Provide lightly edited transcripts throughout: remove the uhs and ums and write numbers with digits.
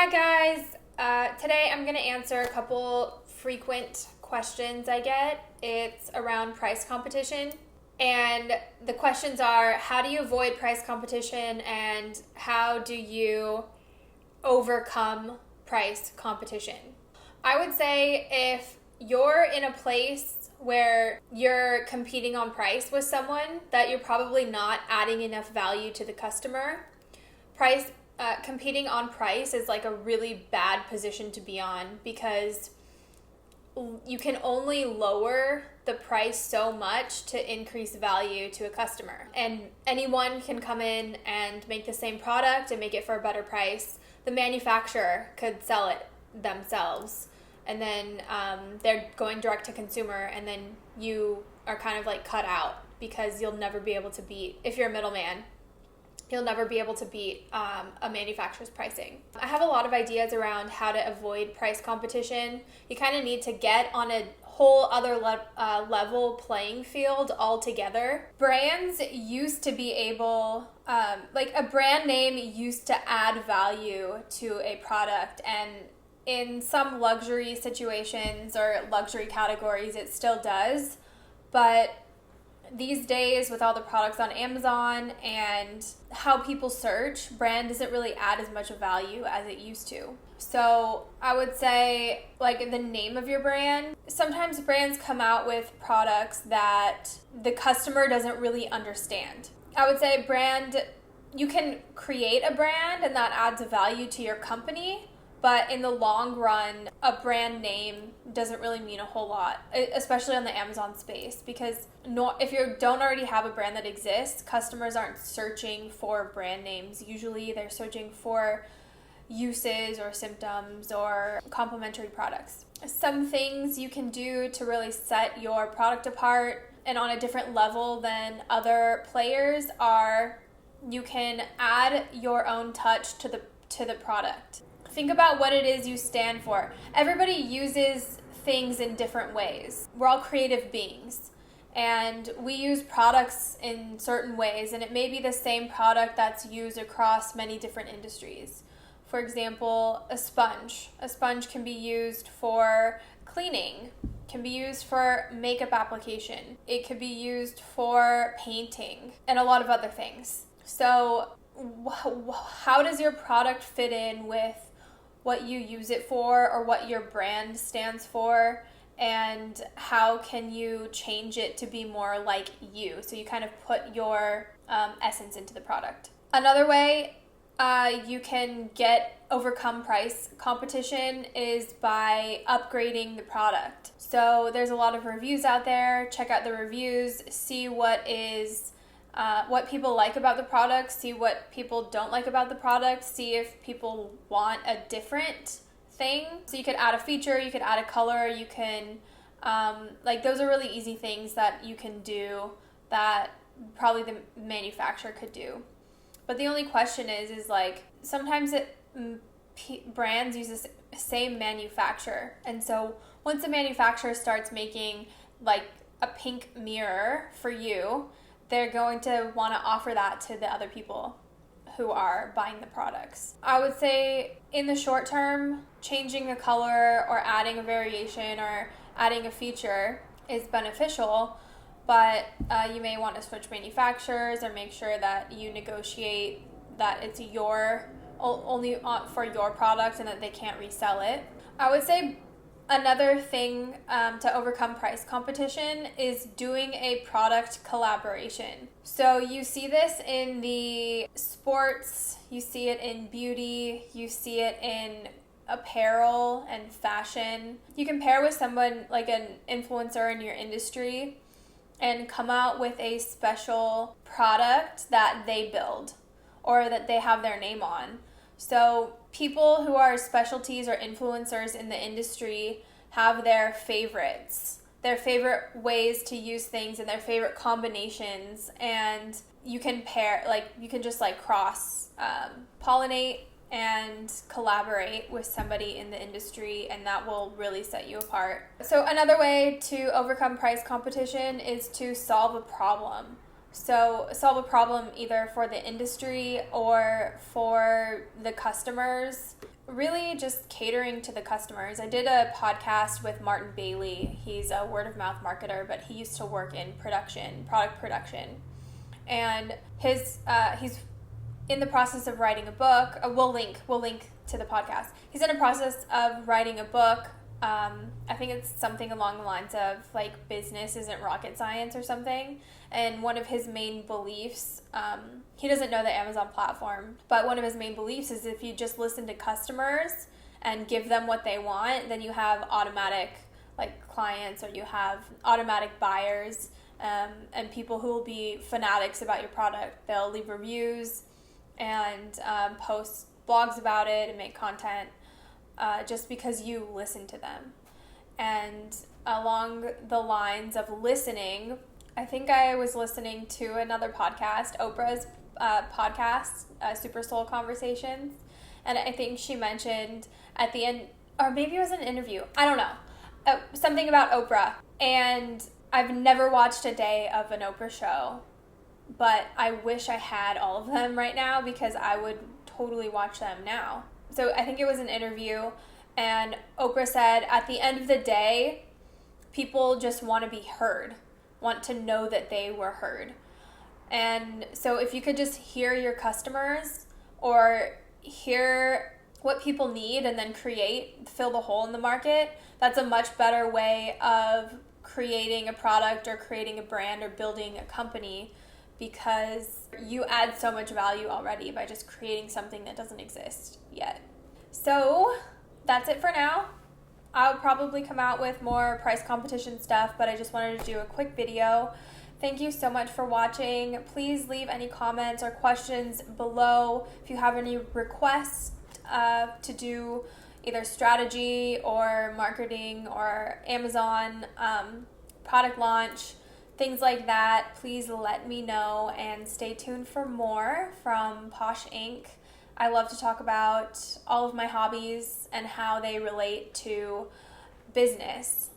Hi guys, today I'm going to answer a couple frequent questions I get. It's around price competition, and the questions are: how do you avoid price competition, and how do you overcome price competition? I would say if you're in a place where you're competing on price with someone, that you're probably not adding enough value to the customer. Competing on price is like a really bad position to be on, because you can only lower the price so much to increase value to a customer. And anyone can come in and make the same product and make it for a better price. The manufacturer could sell it themselves, and then they're going direct to consumer, and then you are kind of like cut out, because you'll never be able to beat, if you're a middleman, you'll never be able to beat a manufacturer's pricing. I have a lot of ideas around how to avoid price competition. You kind of need to get on a whole other level playing field altogether. Brands used to be able, like a brand name used to add value to a product, and in some luxury situations or luxury categories it still does, but these days, with all the products on Amazon and how people search, brand doesn't really add as much value as it used to. So I would say, like, the name of your brand. Sometimes brands come out with products that the customer doesn't really understand. I would say you can create a brand and that adds value to your company, but in the long run, a brand name doesn't really mean a whole lot, especially on the Amazon space, because if you don't already have a brand that exists, customers aren't searching for brand names. Usually they're searching for uses or symptoms or complementary products. Some things you can do to really set your product apart and on a different level than other players are you can add your own touch to the product. Think about what it is you stand for. Everybody uses things in different ways. We're all creative beings, and we use products in certain ways, and it may be the same product that's used across many different industries. For example, a sponge. A sponge can be used for cleaning, can be used for makeup application. It could be used for painting and a lot of other things. So how does your product fit in with what you use it for, or what your brand stands for, and how can you change it to be more like you? So you kind of put your essence into the product. Another way you can overcome price competition is by upgrading the product. So there's a lot of reviews out there. Check out the reviews, see what people like about the product, see what people don't like about the product, see if people want a different thing. So you could add a feature, you could add a color, you can, those are really easy things that you can do that probably the manufacturer could do. But the only question is like, sometimes brands use the same manufacturer. And so once the manufacturer starts making like a pink mirror for you, they're going to want to offer that to the other people who are buying the products. I would say in the short term, changing the color or adding a variation or adding a feature is beneficial, but you may want to switch manufacturers or make sure that you negotiate that it's only for your product and that they can't resell it. I would say another thing to overcome price competition is doing a product collaboration. So you see this in the sports, you see it in beauty, you see it in apparel and fashion. You can pair with someone like an influencer in your industry and come out with a special product that they build or that they have their name on. So people who are specialties or influencers in the industry have their favorites, their favorite ways to use things and their favorite combinations, and you can just cross pollinate and collaborate with somebody in the industry, and that will really set you apart. So another way to overcome price competition is to solve a problem. So solve a problem either for the industry or for the customers. Really just catering to the customers. I did a podcast with Martin Bailey. He's a word of mouth marketer, but he used to work in product production. And he's in the process of writing a book. We'll link to the podcast. He's in the process of writing a book. I think it's something along the lines of like business isn't rocket science or something. And one of his main beliefs, he doesn't know the Amazon platform, but one of his main beliefs is if you just listen to customers and give them what they want, then you have automatic like clients, or you have automatic buyers, and people who will be fanatics about your product. They'll leave reviews and post blogs about it and make content just because you listen to them. And along the lines of listening, I think I was listening to another podcast, Oprah's podcast, Super Soul Conversations, and I think she mentioned at the end, or maybe it was an interview, I don't know, something about Oprah. And I've never watched a day of an Oprah show, but I wish I had all of them right now because I would totally watch them now. So I think it was an interview, and Oprah said at the end of the day, people just want to be heard, want to know that they were heard. And so if you could just hear your customers or hear what people need and then fill the hole in the market, that's a much better way of creating a product or creating a brand or building a company, because you add so much value already by just creating something that doesn't exist yet. So that's it for now. I'll probably come out with more price competition stuff, but I just wanted to do a quick video. Thank you so much for watching. Please leave any comments or questions below. If you have any requests to do either strategy or marketing or Amazon product launch, things like that, please let me know, and stay tuned for more from Posh Inc. I love to talk about all of my hobbies and how they relate to business.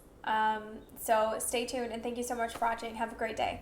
So stay tuned, and thank you so much for watching. Have a great day.